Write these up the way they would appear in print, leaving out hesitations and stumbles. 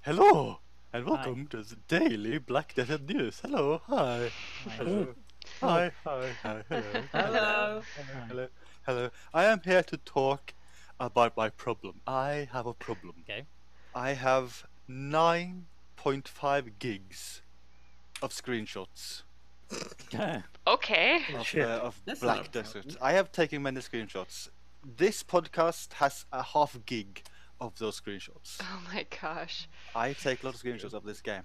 Hello, and welcome to the daily Black Desert News. Hello, hi. Hello. Hi, hi, hi, hello. Hello. Hello, hello. I am here to talk about my problem. I have a problem. Okay. I have 9.5 gigs of screenshots Okay. of That's not a Black Desert. problem. I have taken many screenshots. This podcast has a half gig of those screenshots. Oh my gosh. I take a lot of screenshots of this game.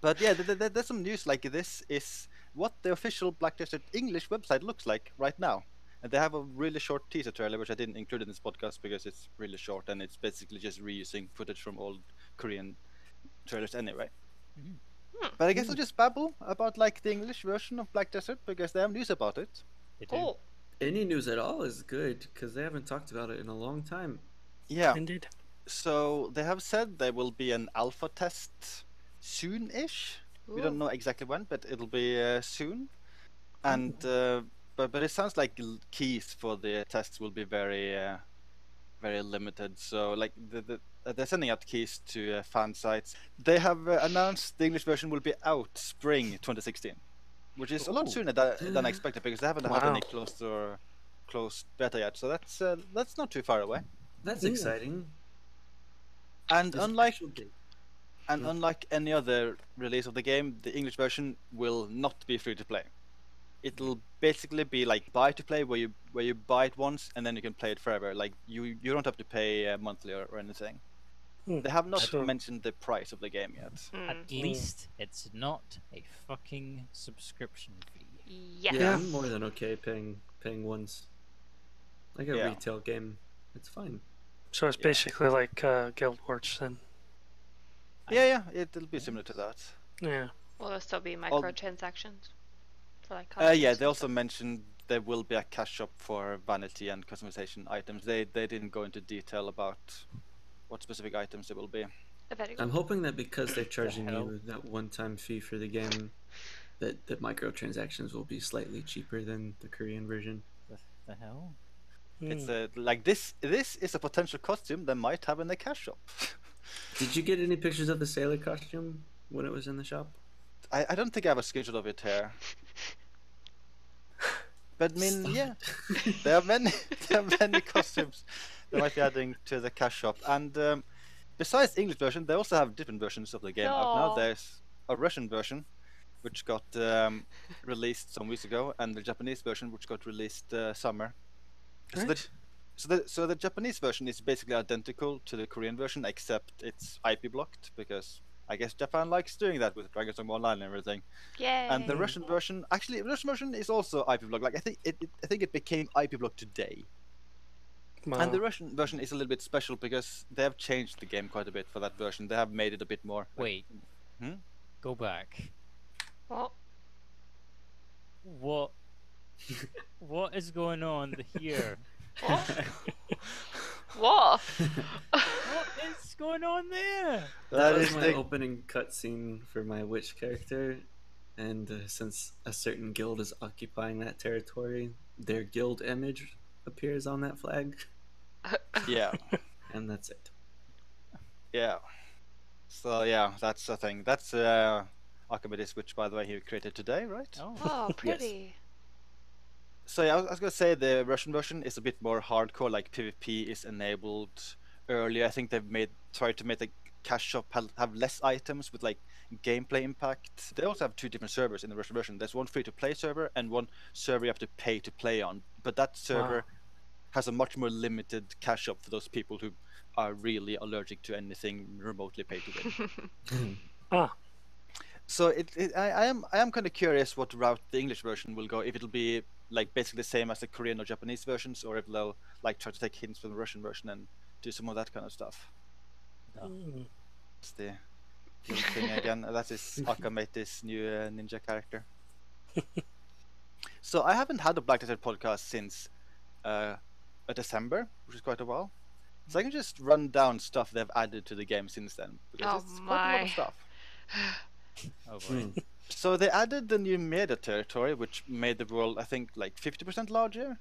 But yeah, there's some news. Like, this is what the official Black Desert English website looks like right now. And they have a really short teaser trailer, which I didn't include in this podcast because it's really short and it's basically just reusing footage from old Korean trailers anyway. But I guess I'll just babble about like the English version of Black Desert because they have news about it. They do. Cool. Any news at all is good because they haven't talked about it in a long time. Yeah. Indeed. So they have said there will be an alpha test soon-ish. We don't know exactly when, but it'll be soon. And but it sounds like keys for the tests will be very very limited. So like they're sending out keys to fan sites. They have announced the English version will be out spring 2016, which is a lot sooner than I expected because they haven't had any closed beta yet. So that's not too far away. That's exciting. And There's unlike actual date. unlike any other release of the game, the English version will not be free to play. It'll basically be like buy to play, where you buy it once and then you can play it forever. Like you don't have to pay monthly or anything. They have not mentioned the price of the game yet. At least it's not a fucking subscription fee. Yes. Yeah, I'm more than okay paying once. Like a Yeah. retail game, it's fine. So it's basically like Guild Wars then. Yeah, it'll be similar to that. Yeah. Will there still be microtransactions? For like Yeah, costumes they and also stuff? mentioned there will be a cash shop for vanity and customization items. They didn't go into detail about what specific items there will be. Very good. I'm hoping that because they're charging hell? you that one-time fee for the game, that microtransactions will be slightly cheaper than the Korean version. The hell? It's like this is a potential costume they might have in the cash shop. Did you get any pictures of the sailor costume when it was in the shop? I don't think I have a screenshot of it here. But I mean, yeah, there are many costumes they might be adding to the cash shop. And besides the English version, they also have different versions of the game out now. Aw. There's a Russian version, which got released some weeks ago, and the Japanese version, which got released summer. Right. So the Japanese version is basically identical to the Korean version, except it's IP blocked because I guess Japan likes doing that with Dragon's Dogma Online and everything. Yay. And the Russian version, actually, the Russian version is also IP blocked. Like I think it became IP blocked today. Wow. And the Russian version is a little bit special because they have changed the game quite a bit for that version. They have made it a bit more. Wait. Hmm? Go back. Well, What? What is going on here? what? What is going on there? That was is my the opening cutscene for my witch character, and since a certain guild is occupying that territory, their guild image appears on that flag, yeah. and that's it. Yeah. So yeah, that's the thing. That's Archimedes, which by the way he created today, right? Oh. Oh, pretty. So yeah, I was gonna say the Russian version is a bit more hardcore. Like PvP is enabled earlier. I think they've tried to make the cash shop have less items with like gameplay impact. They also have two different servers in the Russian version. There's one free-to-play server and one server you have to pay to play on. But that server has a much more limited cash shop for those people who are really allergic to anything remotely pay to win. Ah. So I am kind of curious what route the English version will go. If it'll be like basically the same as the Korean or Japanese versions, or if they'll like try to take hints from the Russian version and do some of that kind of stuff. That's the old thing again. That is Akamete's new ninja character. So I haven't had a Black Desert podcast since December, which is quite a while. So I can just run down stuff they've added to the game since then, because Oh it's quite a lot of my. stuff. Oh boy. So they added the new meta territory, which made the world, I think, like 50% larger.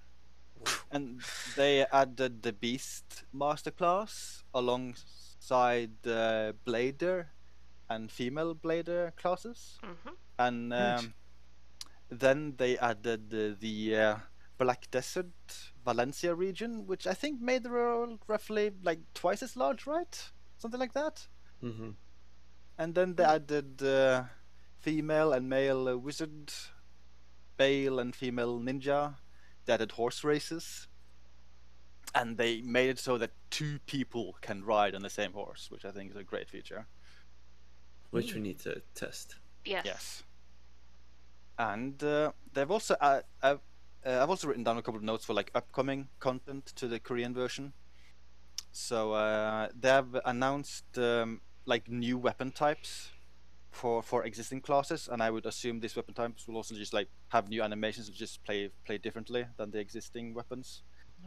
And they added the Beast Masterclass side blader and female blader classes, Mm-hmm. and Nice. then they added the Black Desert Valencia region, which I think made the world roughly like twice as large, right? Something like that. Mm-hmm. And then they added female and male wizard, male and female ninja. They added horse races, and they made it so that 2 people can ride on the same horse, which I think is a great feature. Which we need to test. Yes. Yes. And they've also I've also written down a couple of notes for like upcoming content to the Korean version. So they have announced like new weapon types for existing classes, and I would assume these weapon types will also just like have new animations and just play differently than the existing weapons.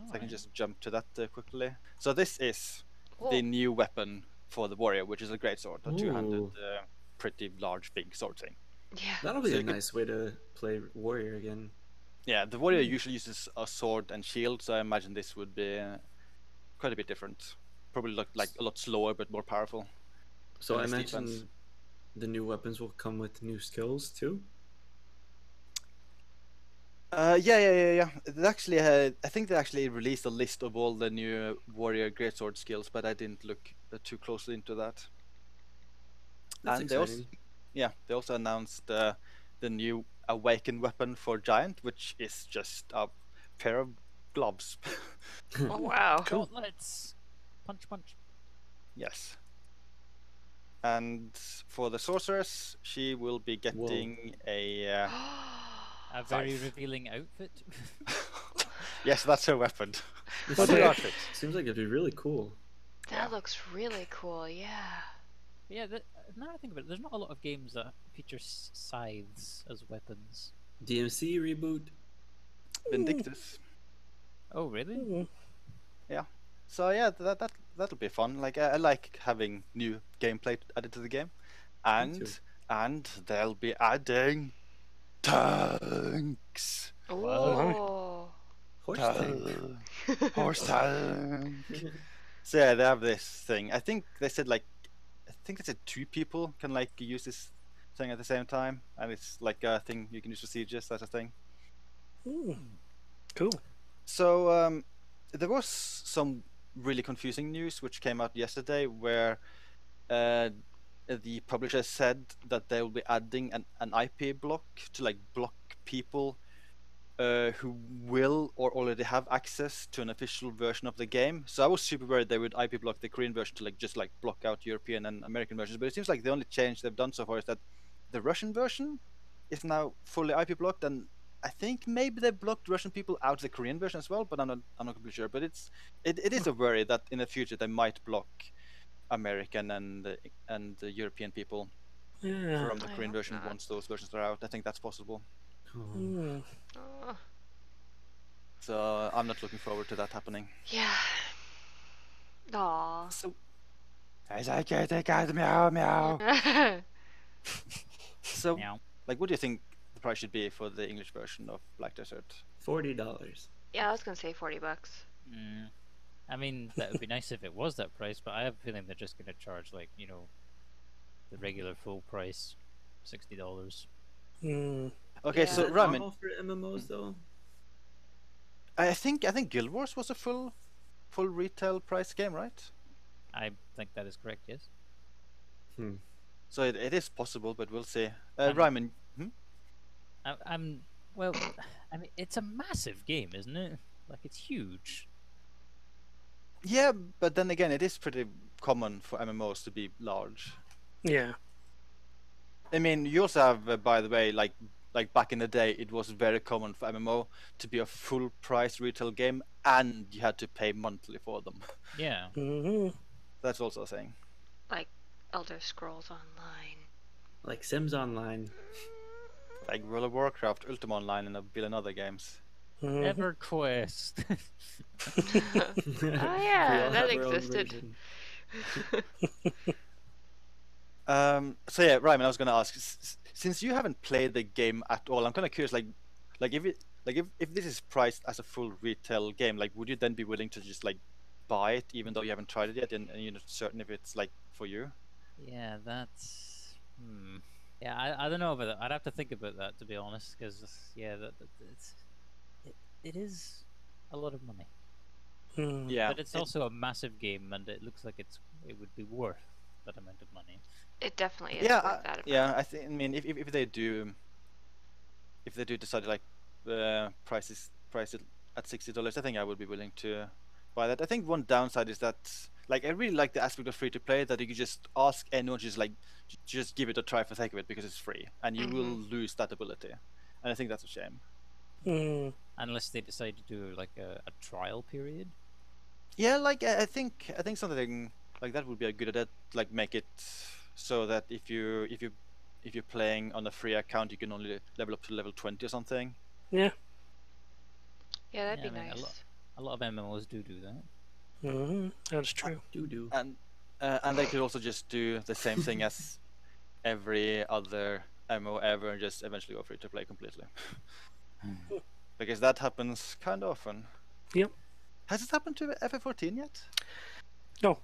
So I can just jump to that quickly. So this is the new weapon for the warrior, which is a great sword, a 2-handed, Ooh. pretty large, big sword thing. Yeah. That'll be So a you could- nice way to play warrior again. Yeah, the warrior usually uses a sword and shield, so I imagine this would be quite a bit different. Probably look like a lot slower but more powerful. So I And less imagine defense. the new weapons will come with new skills too. Yeah. They actually had, I think they actually released a list of all the new warrior greatsword skills, but I didn't look too closely into that. That's And exciting. they also announced the new awakened weapon for giant, which is just a pair of gloves. Oh wow. Gauntlets. Punch, punch. Yes. And for the sorceress, she will be getting a. A very Scythe. revealing outfit. Yes, that's her weapon. This But That's her they- outfit. seems like it'd be really cool. That looks really cool. Yeah. Yeah, now I think about it, there's not a lot of games that feature scythes as weapons. DMC reboot. Vindictus. Oh, really? Mm. So yeah, that'll be fun. Like I like having new gameplay added to the game, too. and they'll be adding tanks. Oh. Horse tank. Horse tank. So yeah, they have this thing. I think they said 2 people can like use this thing at the same time, and it's like a thing you can use for sieges. That's a thing. Mm. Cool. So there was some really confusing news which came out yesterday, where the publisher said that they will be adding an IP block to like block people who will or already have access to an official version of the game. So I was super worried they would IP block the Korean version to like just like block out European and American versions. But it seems like the only change they've done so far is that the Russian version is now fully IP blocked, and I think maybe they blocked Russian people out of the Korean version as well. But I'm not completely sure. But it is a worry that in the future they might block American and the European people Yeah. from the I Korean hope version not. once those versions are out. I think that's possible. Oh. Mm. Oh. So I'm not looking forward to that happening. Yeah. Aw. So, as I get a cat meow meow. So, Meow. like, what do you think the price should be for the English version of Black Desert? $40. Yeah, I was gonna say $40. Mm. I mean, that would be nice if it was that price, but I have a feeling they're just going to charge, like, the regular full price, $60. Mm. Okay, Yeah. so Is that Ramen, normal for MMOs though? I think Guild Wars was a full retail price game, right? I think that is correct, yes. Hmm. So it is possible, but we'll see. And- Ramen, Well, I mean, it's a massive game, isn't it? Like, it's huge. yeah, but then again, it is pretty common for MMOs to be large. Yeah. I mean, you also have, by the way, like back in the day, it was very common for MMO to be a full price retail game, and you had to pay monthly for them. Yeah. Hmm. That's also a thing. Like Elder Scrolls Online. Like Sims Online. Like World of Warcraft, Ultima Online, and a billion other games. Mm-hmm. EverQuest. Oh We yeah, all that have our own existed. version. So yeah, Ryman, I was gonna ask, since you haven't played the game at all, I'm kind of curious, if this is priced as a full retail game, like, would you then be willing to just like buy it even though you haven't tried it yet, and you're not certain if it's like for you. Yeah, that's. Yeah, I don't know about that. I'd have to think about that, to be honest, because yeah, it is a lot of money. Yeah, But it's also a massive game, and it looks like it would be worth that amount of money. It definitely is yeah, worth that amount. yeah. I mean, if they do decide like price it at $60, I think I would be willing to buy that. I think one downside is that like I really like the aspect of free to play, that you can just ask anyone, just like just give it a try for the sake of it because it's free, and you will lose that ability, and I think that's a shame. Unless they decide to do like a trial period. Yeah, like I think something like that would be a good idea. Like make it so that if you're playing on a free account, you can only level up to level 20 or something. Yeah. Yeah, that'd Yeah, be I mean, nice. a lot of MMOs do that. That's true. Do. And they could also just do the same thing as every other MMO ever, and just eventually go free to play completely. Because that happens kind of often. Yep. Has it happened to FF14 yet? No.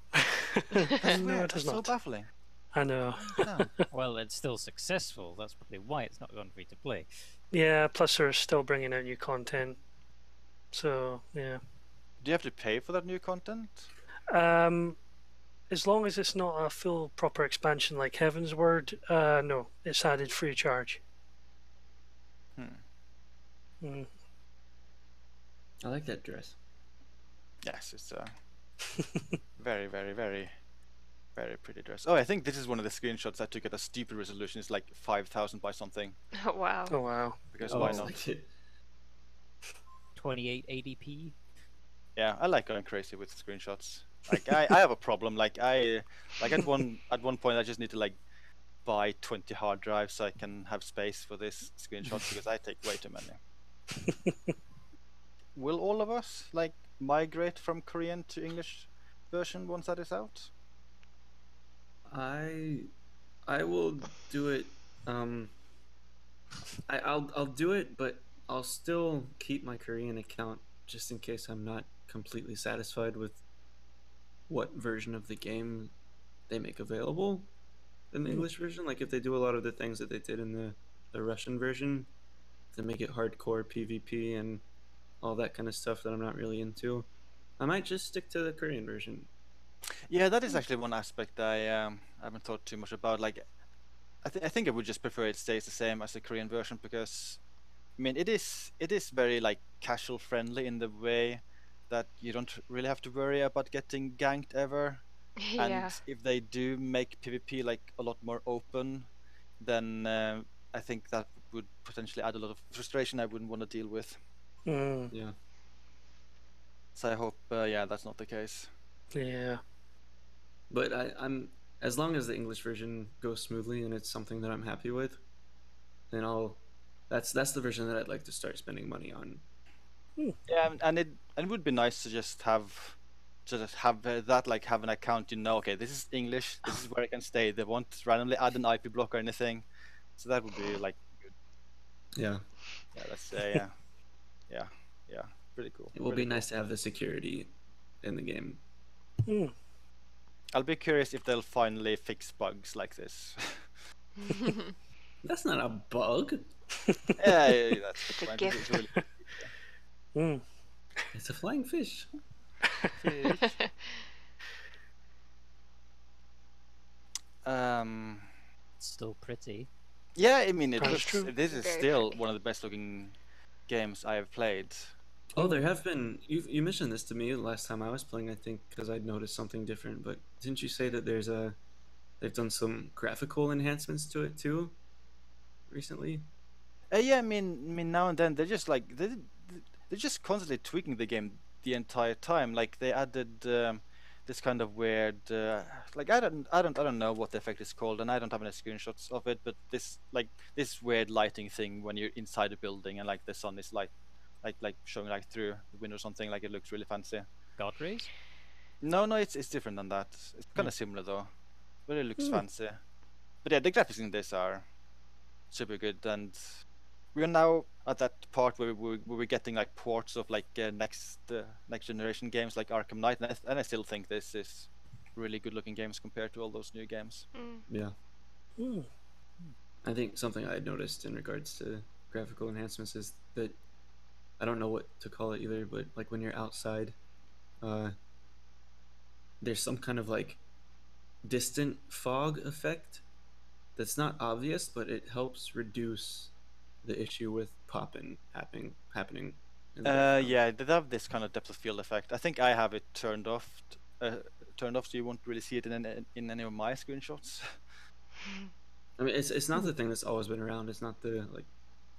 That's No, weird. it has That's so not. baffling. I know. Yeah. Well, it's still successful. That's probably why it's not gone free to play. Yeah, plus they're still bringing out new content. So, yeah. Do you have to pay for that new content? As long as it's not a full proper expansion like Heaven's Word, no, it's added free of charge. I like that dress. Yes, it's a very, very, very, very pretty dress. Oh, I think this is one of the screenshots I took at a stupid resolution. It's like 5,000 by something. Oh, wow. Oh, wow. Because Oh. why It's not? Like it. 2880p. Yeah, I like going crazy with screenshots. Like I have a problem. Like at one point I just need to like buy 20 hard drives so I can have space for this screenshot because I take way too many. Will all of us like migrate from Korean to English version once that is out? I will do it. I'll do it, but I'll still keep my Korean account just in case I'm not completely satisfied with what version of the game they make available in the English version. Like if they do a lot of the things that they did in the Russian version, to make it hardcore PvP and all that kind of stuff that I'm not really into, I might just stick to the Korean version. Yeah, that is actually one aspect I haven't thought too much about. Like, I think I would just prefer it stays the same as the Korean version because, I mean, it is very like casual friendly in the way that you don't really have to worry about getting ganked ever. Yeah. And if they do make PvP like a lot more open, then I think that would potentially add a lot of frustration I wouldn't want to deal with. Yeah. So I hope, yeah, that's not the case. Yeah. But I'm as long as the English version goes smoothly and it's something that I'm happy with, then that's the version that I'd like to start spending money on. Yeah, and it would be nice to just have that, like have an account. Okay, this is English. This is where I can stay. They won't randomly add an IP block or anything, so that would be like good. Yeah. Yeah, that's yeah, pretty cool. It will Really be nice to have the security in the game. I'll be curious if they'll finally fix bugs like this. That's not a bug. Yeah, that's It's the a point. gift. It's really It's a flying fish. It's still pretty. Yeah, I mean, That's true. this is Very still pretty. one of the best looking games I have played. Oh, there have been. You mentioned this to me the last time I was playing, I think, because I'd noticed something different. But didn't you say that they've done some graphical enhancements to it too, recently? Yeah, I mean, now and then they're just like they're just constantly tweaking the game the entire time. Like they added this kind of weird, like I don't know what the effect is called, and I don't have any screenshots of it. But this weird lighting thing when you're inside a building and like the sun is like showing like through the window or something. Like it looks really fancy. God rays? No, it's different than that. It's kind of similar though, but it looks fancy. But yeah, the graphics in this are super good, and we're now at that part where we're getting like ports of like next generation games like Arkham Knight, and I still think this is really good looking games compared to all those new games. Yeah. Hmm. I think something I noticed in regards to graphical enhancements is that I don't know what to call it either, but like when you're outside, there's some kind of like distant fog effect that's not obvious, but it helps reduce the issue with popping happening in the background. Yeah, they have this kind of depth of field effect. I think I have it turned off, so you won't really see it in any of my screenshots. I mean, it's not the thing that's always been around. It's not the like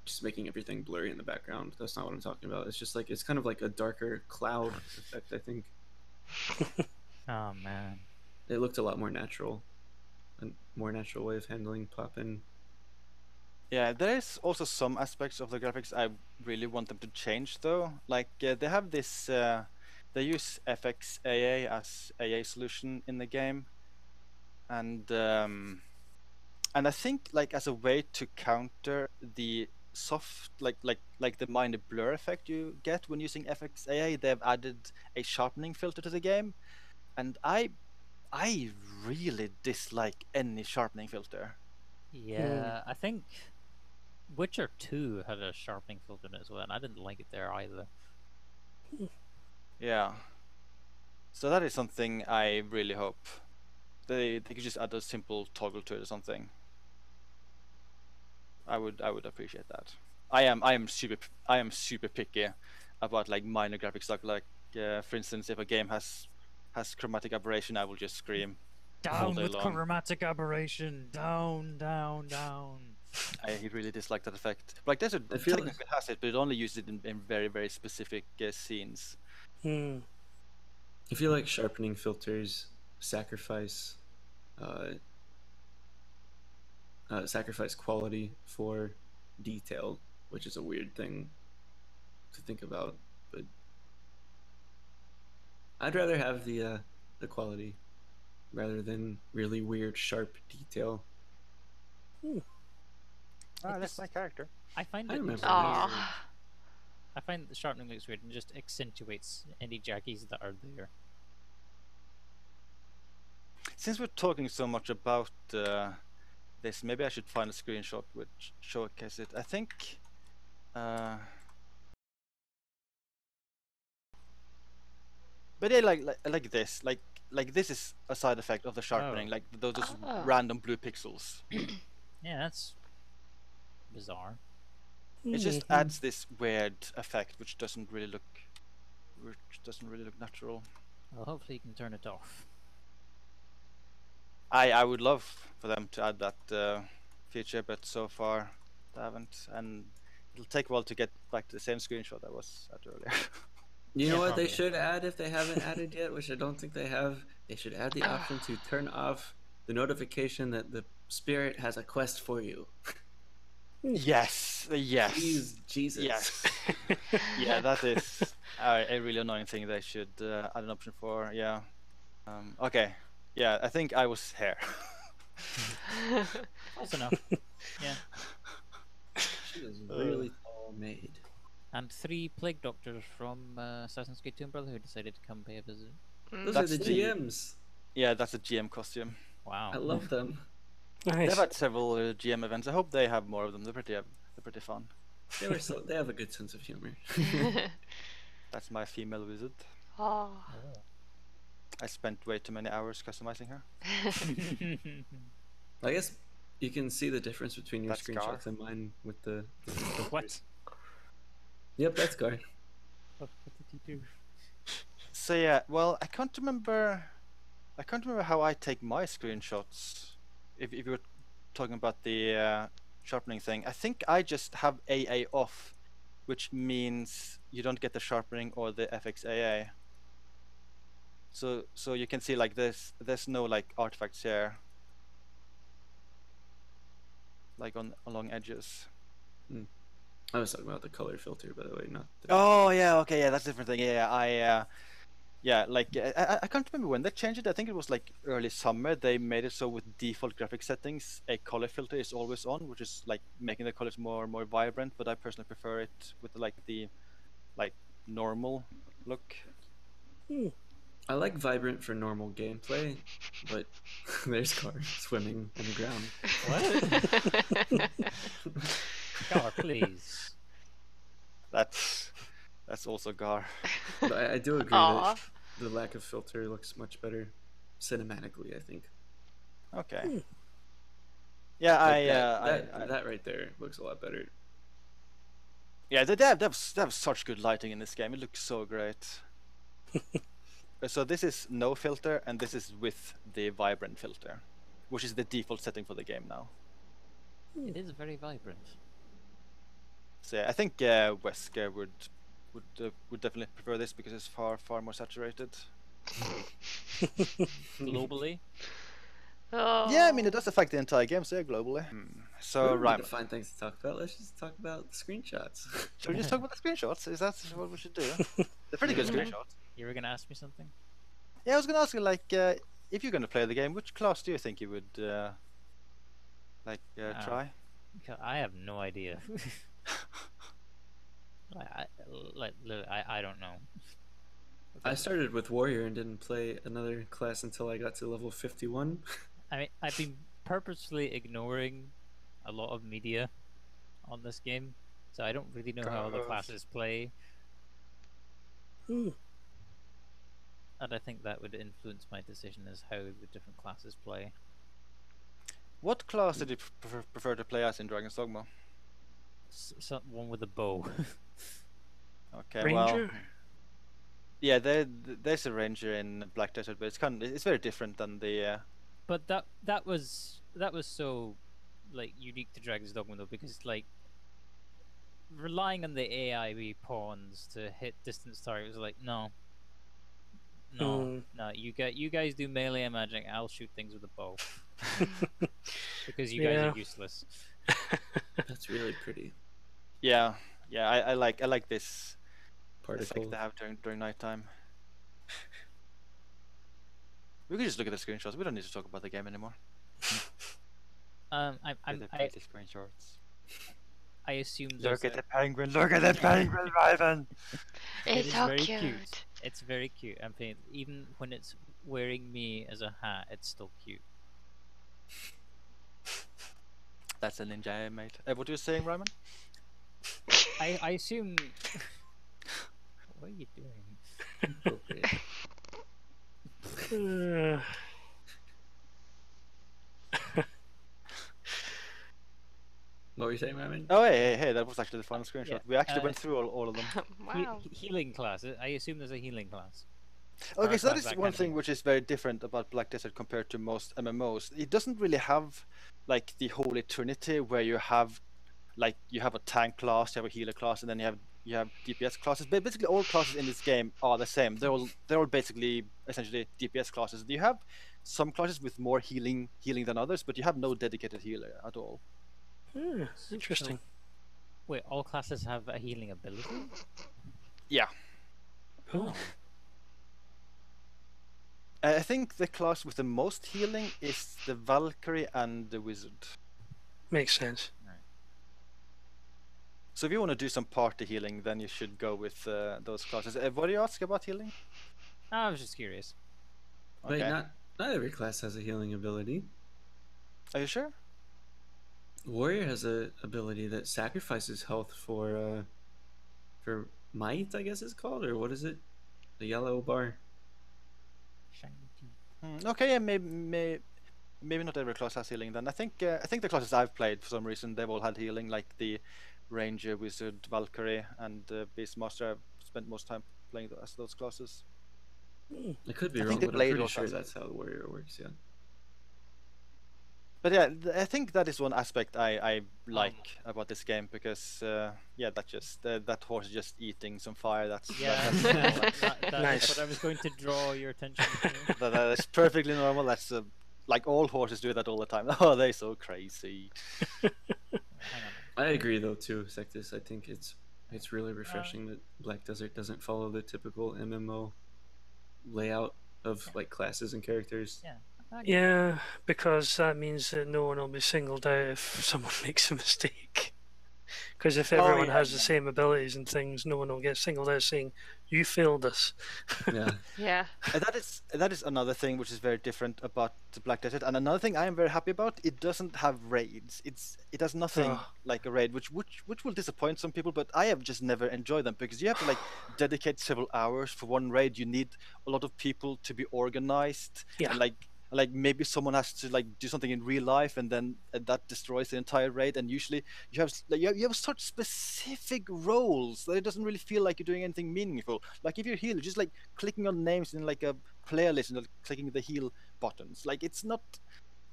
just making everything blurry in the background. That's not what I'm talking about. It's just like it's kind of like a darker cloud effect. I think Oh man. it looked a lot more natural, a more natural way of handling popping. Yeah, there is also some aspects of the graphics I really want them to change though. Like they have this, they use FXAA as AA solution in the game, and I think like as a way to counter the soft like the minor blur effect you get when using FXAA, they've added a sharpening filter to the game, and I really dislike any sharpening filter. Yeah, I think Witcher 2 had a sharpening filter in it as well, and I didn't like it there either. Yeah. So that is something I really hope they could just add a simple toggle to it or something. I would appreciate that. I am super picky about like minor graphic stuff. Like for instance, if a game has chromatic aberration, I will just scream all Down day with long. chromatic aberration. Down, down, down. I really dislike that effect. Like there's a I feel technically it has it, but it only uses it in very very specific scenes. Hmm. I feel like sharpening filters sacrifice sacrifice quality for detail, which is a weird thing to think about. But I'd rather have the quality rather than really weird sharp detail. That's my character. I find I it remember weird. Aw. I find that the sharpening looks weird and just accentuates any jackies that are there. Since we're talking so much about this, maybe I should find a screenshot which showcase it. I think but yeah, like this, like this is a side effect of the sharpening, Oh. like those Oh. random blue pixels. Yeah, that's bizarre. It just Mhm. adds this weird effect which doesn't really look natural. Well, hopefully you can turn it off. I would love for them to add that feature, but so far they haven't, and it'll take a while to get back to the same screenshot I was at earlier. You know Yeah, what they probably. should add if they haven't added yet, which I don't think they have? They should add the option to turn off the notification that the spirit has a quest for you. Yes. Jesus. Yes. Yeah, that is a really annoying thing they should add an option for. Yeah. Okay. Yeah, I think I was here. Close enough. Yeah. She is really tall made. And 3 plague doctors from Assassin's Creed 2 Umbrella who decided to come pay a visit. Those That's are the the- GMs. Yeah, that's a GM costume. Wow. I love them. Nice. They've had several GM events. I hope they have more of them. They're pretty fun. They have a good sense of humor. That's my female wizard. Oh. I spent way too many hours customizing her. I guess you can see the difference between your That's screenshots Gar. and mine with the What? Yep, that's Gar. What did he do? So yeah, well, I can't remember how I take my screenshots. If you were talking about the sharpening thing, I think I just have AA off, which means you don't get the sharpening or the FXAA. So you can see like this. There's no like artifacts here, like along edges. I was talking about the color filter, by the way, not the... Oh yeah, okay, yeah, that's a different thing. Yeah, yeah, like I can't remember when they changed it. I think it was like early summer. They made it so with default graphic settings, a color filter is always on, which is like making the colors more vibrant. But I personally prefer it with like the normal look. I like vibrant for normal gameplay, but there's cars swimming in the ground. What? Gar, please. That's also Gar. But I do agree Aw. that the lack of filter looks much better cinematically, I think. Okay. Yeah, Like that right there looks a lot better. yeah, they have such good lighting in this game. It looks so great. So this is no filter, and this is with the vibrant filter, which is the default setting for the game now. It is very vibrant. So yeah, I think Wesker would definitely prefer this because it's far more saturated. Globally, Oh. Yeah, I mean it does affect the entire game, so yeah, globally. So We don't need to Ryman, find things to talk about. Let's just talk about the screenshots. should we just talk about the screenshots? Is that what we should do? They're pretty good Yeah. screenshots. you were gonna ask me something? Yeah, I was gonna ask you like if you're gonna play the game, which class do you think you would try? I have no idea. I don't know. I started with Warrior and didn't play another class until I got to level 51. I mean, I've been purposefully ignoring a lot of media on this game, so I don't really know how the classes play. Hmm. And I think that would influence my decision as how the different classes play. What class did you prefer to play as in Dragon's Dogma? One with a bow. Okay, well, Ranger? yeah, there's a ranger in Black Desert, but it's very different than the. But that was so like unique to Dragon's Dogma though, because like relying on the AIB pawns to hit distance targets was like no, you guys do melee magic, I'll shoot things with a bow because you guys are useless. That's really pretty. Yeah, I like this Particles. effect they have during nighttime. We could just look at the screenshots. We don't need to talk about the game anymore. I screenshots. I assume Look at the penguin! Look at the penguin, Ryman! It's is so very cute. It's very cute. I mean, even when it's wearing me as a hat, it's still cute. That's a ninja, mate. What are you saying, Ryman? I assume. What are you doing? What were you saying, Raymond? Oh, hey! That was actually the final screenshot. Yeah, We actually went through all of them. Wow. Healing class. I assume there's a healing class. Okay, Or so that class is that one kind of thing thing. which is very different about Black Desert compared to most MMOs. It doesn't really have like the Holy Trinity where you have a tank class, you have a healer class, and then you have DPS classes. But basically, all classes in this game are the same. They're all basically essentially DPS classes. You have some classes with more healing than others, but you have no dedicated healer at all. Interesting. Wait, all classes have a healing ability? Yeah. Oh. I think the class with the most healing is the Valkyrie and the Wizard. Makes sense. So if you want to do some party healing, then you should go with those classes. What do you ask about healing? I was just curious. Wait, Okay. not every class has a healing ability. Are you sure? Warrior has a ability that sacrifices health for might, I guess it's called, or what is it? The yellow bar. Shiny teeth. Okay, yeah, maybe not every class has healing. Then I think the classes I've played for some reason they've all had healing, like the Ranger, Wizard, Valkyrie, and Beastmaster. I've spent most time playing as those classes. I could be I wrong, think the but I'm blade pretty also sure has that's how the Warrior works, yeah. But yeah, I think that is one aspect I like about this game because that horse is just eating some fire. Yeah, that Nice. is what I was going to draw your attention to. that is perfectly normal. That's like all horses do that all the time. Oh, they're so crazy. Hang on. I agree though too, Sectus. I think it's really refreshing that Black Desert doesn't follow the typical MMO layout of like classes and characters. Yeah. I get that. Yeah, because that means that no one will be singled out if someone makes a mistake. Because if everyone has the same abilities and things, no one will get singled out saying, "You failed us." Yeah. Yeah. And that is another thing which is very different about the Black Desert. And another thing I am very happy about, it doesn't have raids. It has nothing Oh. like a raid, which will disappoint some people. But I have just never enjoyed them because you have to like dedicate several hours for one raid. You need a lot of people to be organized, Yeah. and like maybe someone has to like do something in real life, and then that destroys the entire raid. And usually you have you have such specific roles that it doesn't really feel like you're doing anything meaningful. Like if you're healer, just like clicking on names in like a playlist and like, clicking the heal buttons. Like it's not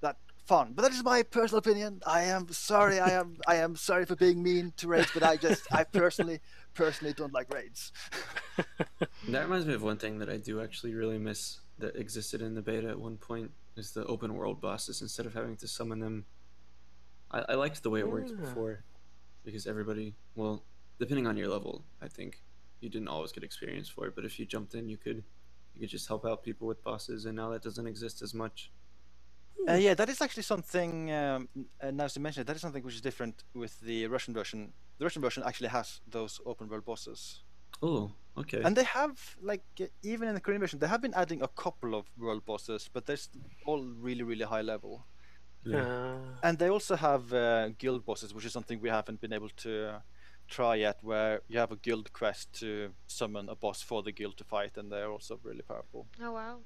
that fun. But that is my personal opinion. I am sorry. I am sorry for being mean to raids, but I personally don't like raids. That reminds me of one thing that I do actually really miss that existed in the beta at one point is the open world bosses instead of having to summon them. I liked the way it worked before because everybody, well, depending on your level, I think you didn't always get experience for it, but if you jumped in, you could just help out people with bosses, and now that doesn't exist as much. Yeah, that is actually something. Now as you mentioned, that is something which is different with the Russian version. The Russian version actually has those open world bosses. Oh, okay. And they have, like, even in the Korean version, they have been adding a couple of world bosses, but they're all really, really high level. Yeah. And they also have guild bosses, which is something we haven't been able to try yet, where you have a guild quest to summon a boss for the guild to fight, and they're also really powerful. Oh wow.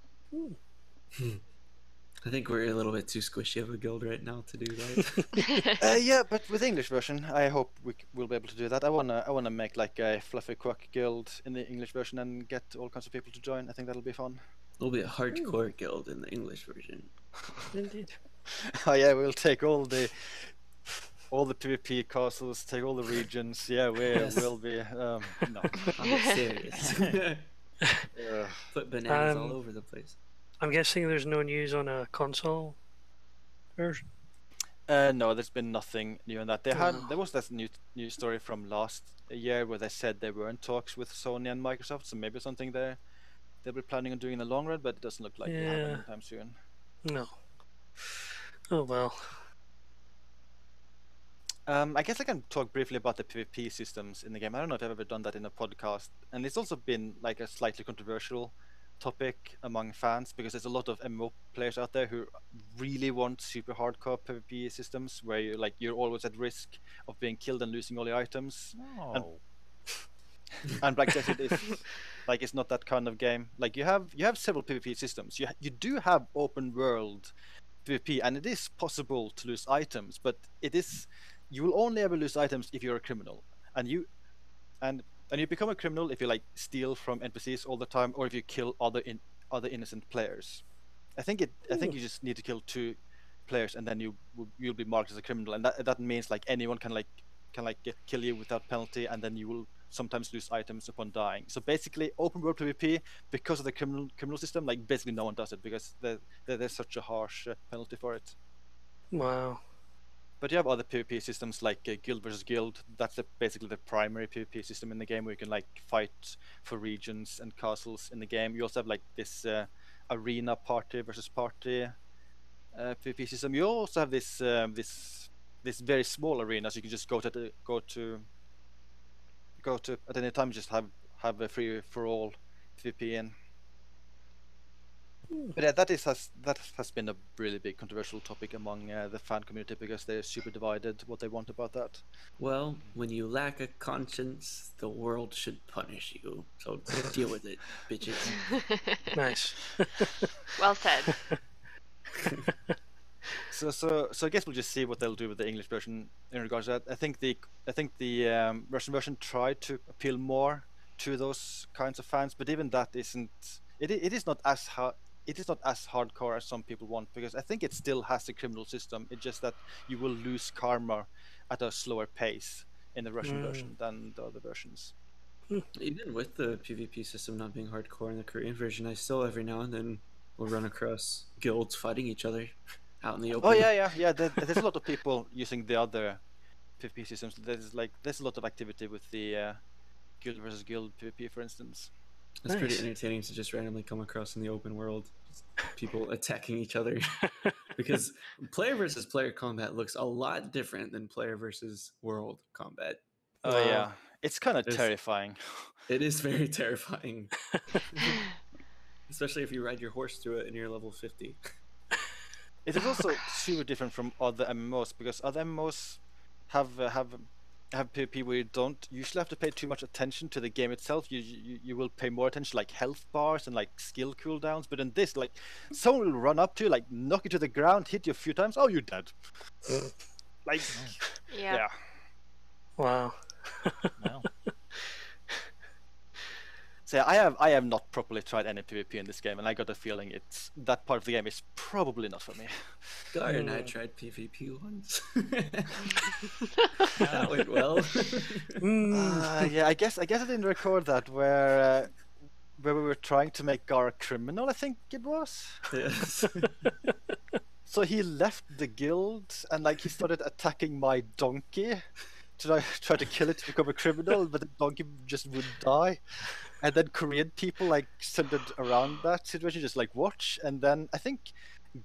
I think we're a little bit too squishy of a guild right now to do that. Yeah, but with the English version, I hope we'll be able to do that. I wanna make like a FluffyQuack guild in the English version and get all kinds of people to join. I think that'll be fun. It'll be a hardcore guild in the English version. Indeed. Oh yeah, we'll take all the PvP castles, take all the regions. Yeah, we'll be no. I'm serious. Put bananas all over the place. I'm guessing there's no news on a console version. No, there's been nothing new on that. There was this new story from last year where they said they were in talks with Sony and Microsoft, so maybe something they'll be planning on doing in the long run, but it doesn't look like it'll happen anytime soon. No. Oh well. I guess I can talk briefly about the PvP systems in the game. I don't know if I've ever done that in a podcast, and it's also been like a slightly controversial topic among fans because there's a lot of MMO players out there who really want super hardcore PvP systems where you're always at risk of being killed and losing all your items. No. And Black Desert is like it's not that kind of game. Like you have several PvP systems. You do have open world PvP, and it is possible to lose items, but you will only ever lose items if you're a criminal, and you become a criminal if you like steal from NPCs all the time, or if you kill other innocent players. I think you just need to kill 2 players, and then you'll be marked as a criminal, and that means like anyone can kill you without penalty, and then you will sometimes lose items upon dying. So basically, open world PvP, because of the criminal system, like basically no one does it because there's such a harsh penalty for it. Wow. But you have other PvP systems like guild versus guild. That's basically the primary PvP system in the game, where you can like fight for regions and castles in the game. You also have like this arena party versus party PvP system. You also have this very small arenas you can just go to at any time. Just have a free for all PvP in. But yeah, that has been a really big controversial topic among the fan community because they're super divided what they want about that. Well, when you lack a conscience, the world should punish you. So deal with it, bitches. Nice. Well said. So I guess we'll just see what they'll do with the English version in regards to that. I think the Russian version tried to appeal more to those kinds of fans, but even that isn't. It is not as hard. It is not as hardcore as some people want, because I think it still has a criminal system. It's just that you will lose karma at a slower pace in the Russian version than the other versions. Even with the PvP system not being hardcore in the Korean version, I still every now and then will run across guilds fighting each other out in the open. Oh yeah. There's a lot of people using the other PvP systems. There's a lot of activity with the guild versus guild PvP, for instance. It's pretty Nice. entertaining to just randomly come across in the open world, just people attacking each other. Because player versus player combat looks a lot different than player versus world combat. Oh Wow. yeah, it's kind of There's- terrifying. It is very terrifying, especially if you ride your horse through it and you're level 50. It is also super different from other MMOs because other MMOs have PvP where you don't usually have to pay too much attention to the game itself. You will pay more attention to like health bars and like skill cooldowns. But in this, like someone will run up to you, like knock you to the ground, hit you a few times. Oh, you're dead. Like yeah. Wow. Well, So I have not properly tried any PvP in this game, and I got a feeling it's that part of the game is probably not for me. Guy and I tried PvP once. That went well. Yeah, I guess I didn't record that where we were trying to make Gar a criminal. I think it was. Yes. So he left the guild and like he started attacking my donkey to try to kill it to become a criminal, but the donkey just wouldn't die. And then Korean people like centered around that situation, just like watch. And then I think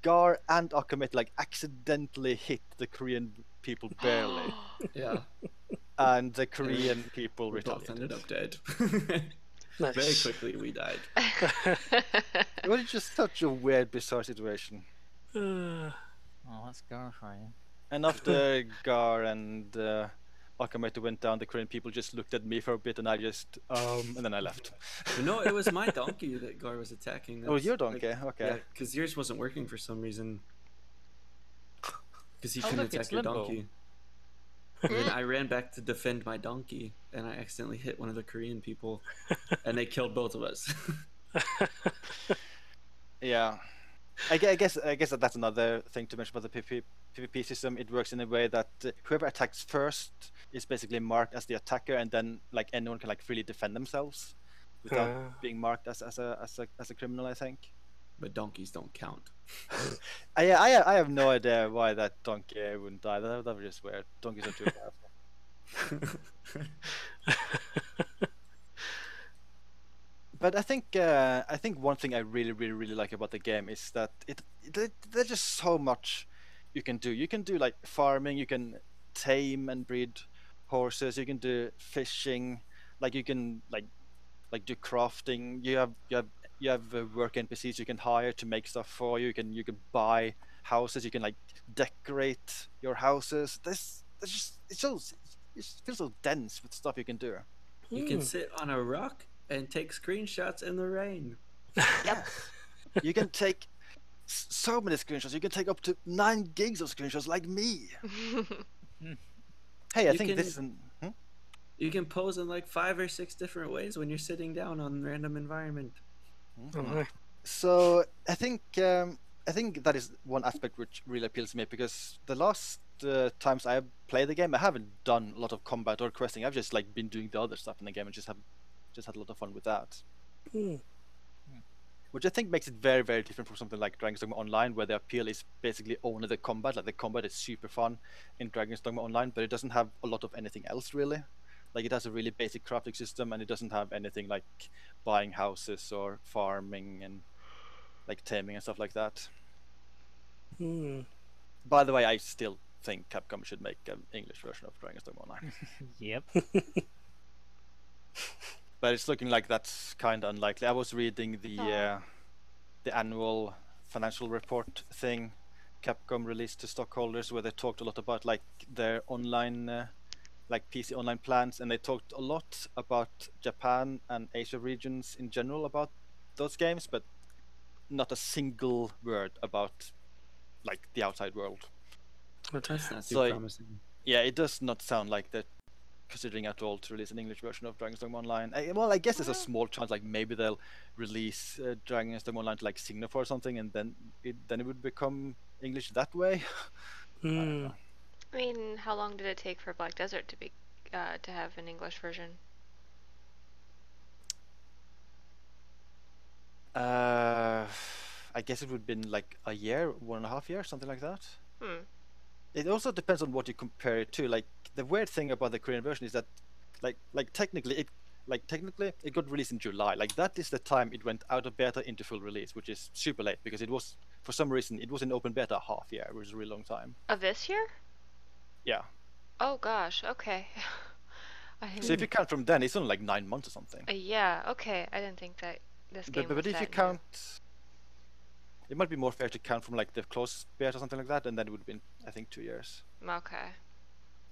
Gar and Akamet like accidentally hit the Korean people barely, Yeah. and the Korean people We both retaliated. ended up dead. Nice. Very quickly, we died. It was just such a weird, bizarre situation. Uh, oh, that's Gar for you. And after Gar and Akameto went down, the Korean people just looked at me for a bit, and I just and then I left. No, it was my donkey that Gar was attacking. Oh, That's, your donkey, okay. Yeah, because yours wasn't working for some reason. Because he Oh, couldn't look, it's attack your Limbo. donkey. And then I ran back to defend my donkey, and I accidentally hit one of the Korean people, and they killed both of us. Yeah, I guess that's another thing to mention about the PvP system. It works in a way that whoever attacks first is basically marked as the attacker, and then like anyone can like freely defend themselves without being marked as a criminal, I think. But donkeys don't count. I have no idea why that donkey wouldn't die. That was just weird. Donkeys are too powerful. But I think one thing I really like about the game is that there's just so much you can do. You can do like farming, you can tame and breed horses, you can do fishing, like you can like do crafting. You have work NPCs you can hire to make stuff for you. You can buy houses. You can like decorate your houses. It feels so dense with stuff you can do. You can sit on a rock and take screenshots in the rain. Yep. You can take so many screenshots. You can take up to 9 gigs of screenshots, like me. Hey, I think this is an. You can pose in like 5 or 6 different ways when you're sitting down on random environment. oh, So I think that is one aspect which really appeals to me, because the last times I have played the game, I haven't done a lot of combat or questing. I've just like been doing the other stuff in the game and just had a lot of fun with that. Which I think makes it very different from something like Dragon's Dogma Online, where the appeal is basically only the combat. Like the combat is super fun in Dragon's Dogma Online, but it doesn't have a lot of anything else really. Like it has a really basic crafting system, and it doesn't have anything like buying houses or farming and like taming and stuff like that. By the way, I still think Capcom should make an English version of Dragon's Dogma Online. Yep. But it's looking like that's kind of unlikely. I was reading the annual financial report thing Capcom released to stockholders, where they talked a lot about like their online like PC online plans, and they talked a lot about Japan and Asia regions in general about those games, but not a single word about like the outside world. That's not too So, promising. Yeah, it does not sound like they're considering at all to release an English version of Dragon's Dogma Online. I guess there's a small chance, like maybe they'll release Dragon's Dogma Online to like Singapore or something, and then it would become English that way. I don't know. I mean, how long did it take for Black Desert to be to have an English version? I guess it would have been like a year, 1.5 years, something like that. It also depends on what you compare it to. Like the weird thing about the Korean version is that, like technically, like technically it got released in July. Like that is the time it went out of beta into full release, which is super late because it was for some reason it was in open beta half year, which is a really long time. Of this year? Yeah. Oh gosh. Okay. I So if didn't. you count from then, it's only like 9 months or something. Yeah. Okay. I didn't think that this game But was if you that new. count, it might be more fair to count from like the close beta or something like that, and then it would have been I think 2 years. Okay.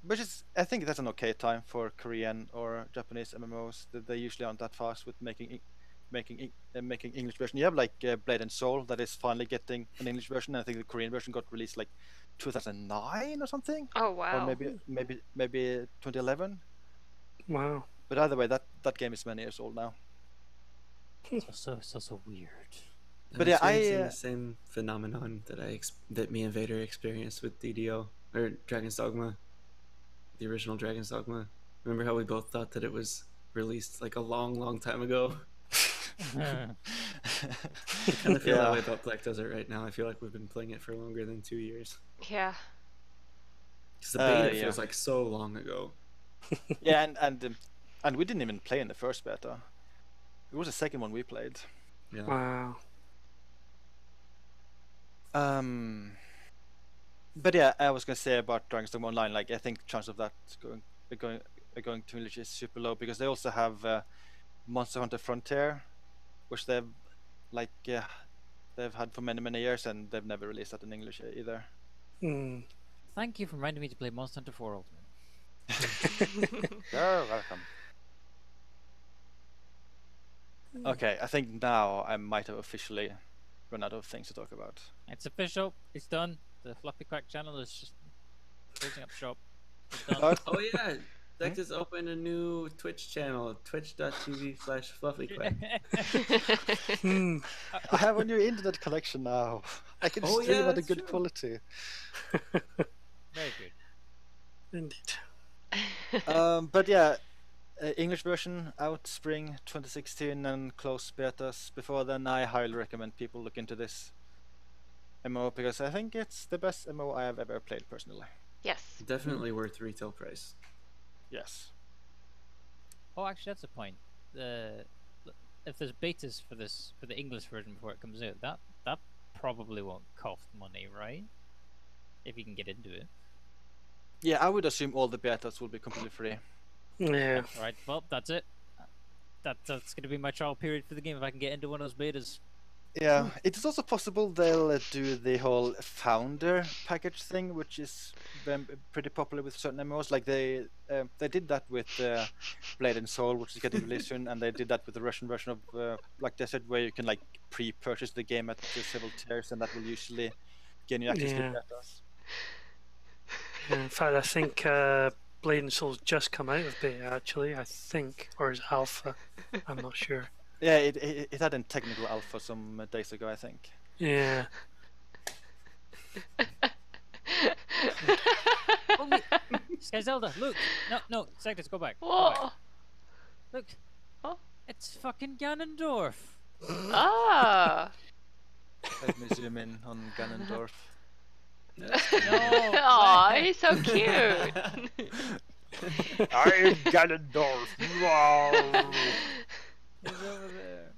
Which is, I think that's an okay time for Korean or Japanese MMOs. That they usually aren't that fast with making English version. You have like Blade and Soul that is finally getting an English version. I think the Korean version got released like 2009 or something, Oh or wow. maybe 2011. Wow. But either way, that game is many years old now. It's also weird. But yeah, experiencing the same phenomenon that me and Vader experienced with DDO or Dragon's Dogma, the original Dragon's Dogma. Remember how we both thought that it was released like a long time ago? I kind of feel that way about Black Desert right now. I feel like we've been playing it for longer than 2 years. Yeah. Because the beta feels like so long ago. Yeah, and we didn't even play in the first beta. It was the second one we played. Yeah. Wow. But yeah, I was gonna say about Dragon's Dogma Online. Like, I think the chance of that going to English is super low because they also have Monster Hunter Frontier, which they've had for many years, and they've never released that in English either. Mm. Thank you for reminding me to play Monster Hunter 4 Ultimate. You're welcome. Okay, I think now I might have officially run out of things to talk about. It's official. It's done. The FluffyQuack channel is just closing up shop. It's done. Oh yeah, Dex has opened a new Twitch channel, twitch.tv/FluffyQuack. Hmm. I have a new internet connection now. I can Oh, stream yeah, at a that's good true. quality. Very good. Indeed. But yeah, English version out spring 2016 and close betas before then. I highly recommend people look into this MMO because I think it's the best MMO I have ever played personally. Yes. Definitely worth retail price. Yes. Oh, actually, that's a point. If there's betas for the English version before it comes out, that probably won't cost money, right? If you can get into it. Yeah, I would assume all the betas will be completely free. Yeah. Right. Well, that's it. That's going to be my trial period for the game if I can get into one of those betas. Yeah, it is also possible they'll do the whole founder package thing, which is pretty popular with certain MMOs. Like they did that with Blade and Soul, which is getting released soon, and they did that with the Russian version of Black Desert, where you can like pre-purchase the game at several tiers, and that will usually gain you access to Yeah. betas. In fact, I think Blade and Soul's just come out of beta, actually, I think. Or is it alpha? I'm not sure. Yeah, it had a technical alpha some days ago, I think. Yeah. Oh, wait. Sky Zelda, look! No, Sectors, go back. Go back. Whoa. Look. Oh. It's fucking Ganondorf. Ah. Let me zoom in on Ganondorf. No. Aw, he's so cute. I am Ganondorf. Wow. He's over there.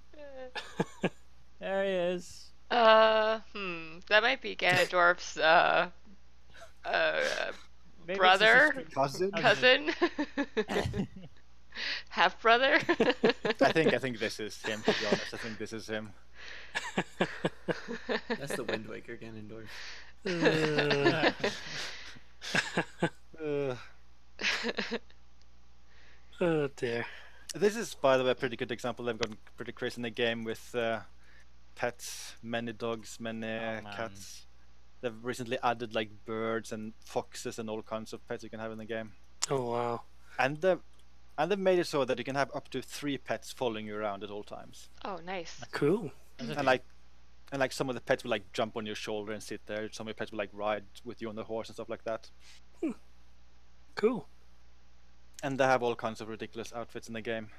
There he is. That might be Ganondorf's Maybe brother, it's Cousin? cousin, half brother. I think this is him, to be honest. I think this is him. That's the Wind Waker Ganondorf. Oh dear. This is, by the way, a pretty good example. They've gone pretty crazy in the game with pets, many dogs, many cats. They've recently added like birds and foxes and all kinds of pets you can have in the game. Oh wow. And they've made it so that you can have up to 3 pets following you around at all times. Oh, nice. Cool. And like some of the pets will like jump on your shoulder and sit there. Some of the pets will like ride with you on the horse and stuff like that. Cool. And they have all kinds of ridiculous outfits in the game.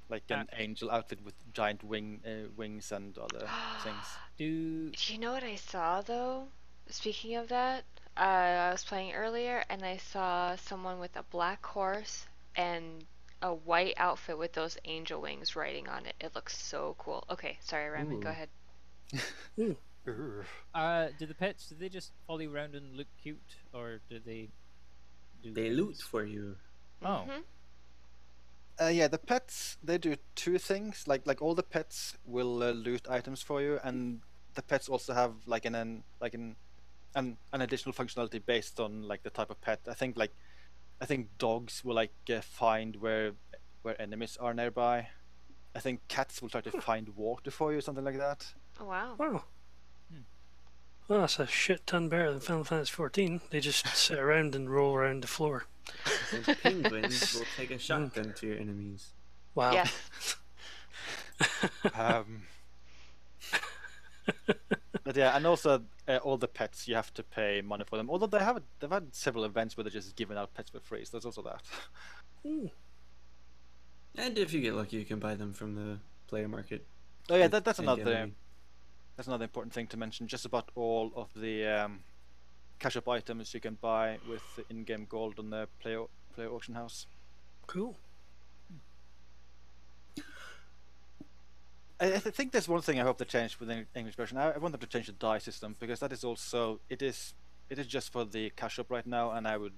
Like an angel outfit with giant wings and other things. Do you know what I saw though? Speaking of that, I was playing earlier and I saw someone with a black horse and a white outfit with those angel wings writing on it. It looks so cool. Okay, sorry, Ryman, go Ooh. ahead. Do the pets, do they just follow you around and look cute, or do they do They things? loot for you. Oh. Yeah, the pets, they do two things. Like all the pets will loot items for you, and the pets also have like an additional functionality based on like the type of pet. I think dogs will like find where enemies are nearby. I think cats will try to find water for you, something like that. Oh, wow. Wow. Hmm. Well, that's a shit ton better than Final Fantasy 14. They just sit around and roll around the floor. And penguins will take a shotgun to your enemies. Wow. Yes. But yeah, and also all the pets, you have to pay money for them. Although they've had several events where they're just giving out pets for free. So there's also that. And if you get lucky, you can buy them from the player market. Oh yeah, with that's in-game another money. important thing to mention. Just about all of the cash up items you can buy with the in-game gold on the player auction house. Cool. I think there's one thing I hope they change with the English version. I want them to change the die system, because that is also it is just for the cash up right now, and I would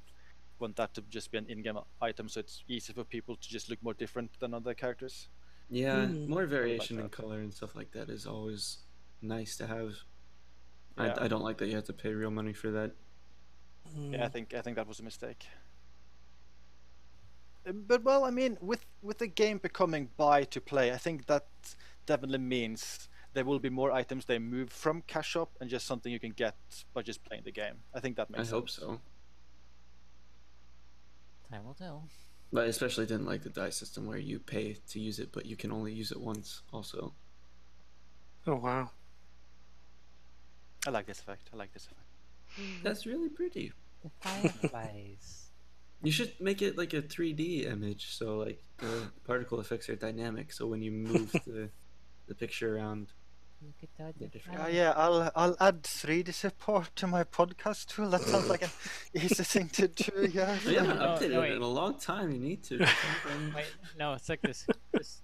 want that to just be an in-game item, so it's easy for people to just look more different than other characters. Yeah, Hmm. more variation in that. color and stuff like that is always nice to have. Yeah. I don't like that you have to pay real money for that. Yeah, I think that was a mistake. But well, I mean, with the game becoming buy to play, I think that definitely means there will be more items they move from cash shop and just something you can get by just playing the game. I think that I makes sense. hope so. Time will tell. But I especially didn't like the die system where you pay to use it, but you can only use it once also. Oh, wow. I like this effect. That's really pretty. The fireflies. You should make it like a 3D image, so like the particle effects are dynamic, so when you move the picture around, Look at that. they're different. Yeah, I'll add 3D support to my podcast tool. That sounds like an easy thing to do. Yeah. We haven't No, updated no, it in wait. a long time. You need to. Wait, no, it's like this. Just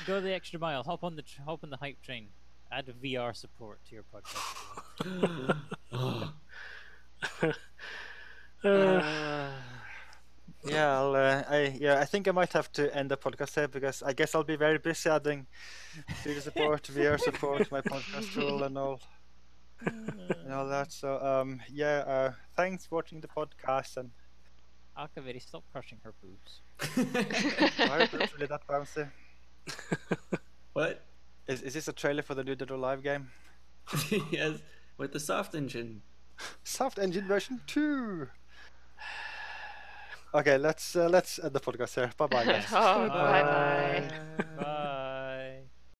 go the extra mile. Hop on the hype train. Add VR support to your podcast. Oh, Yeah, I think I might have to end the podcast here, because I guess I'll be very busy adding 3D support, VR support, my podcast tool, and all that. So thanks for watching the podcast, and Akaveri, stop crushing her boobs. why are boobs really that bouncy? what? Is this a trailer for the new Dead or Alive game? Yes, with the soft engine. Soft Engine version 2. Okay, let's end the podcast here. Bye bye, guys. Oh, bye bye. Bye.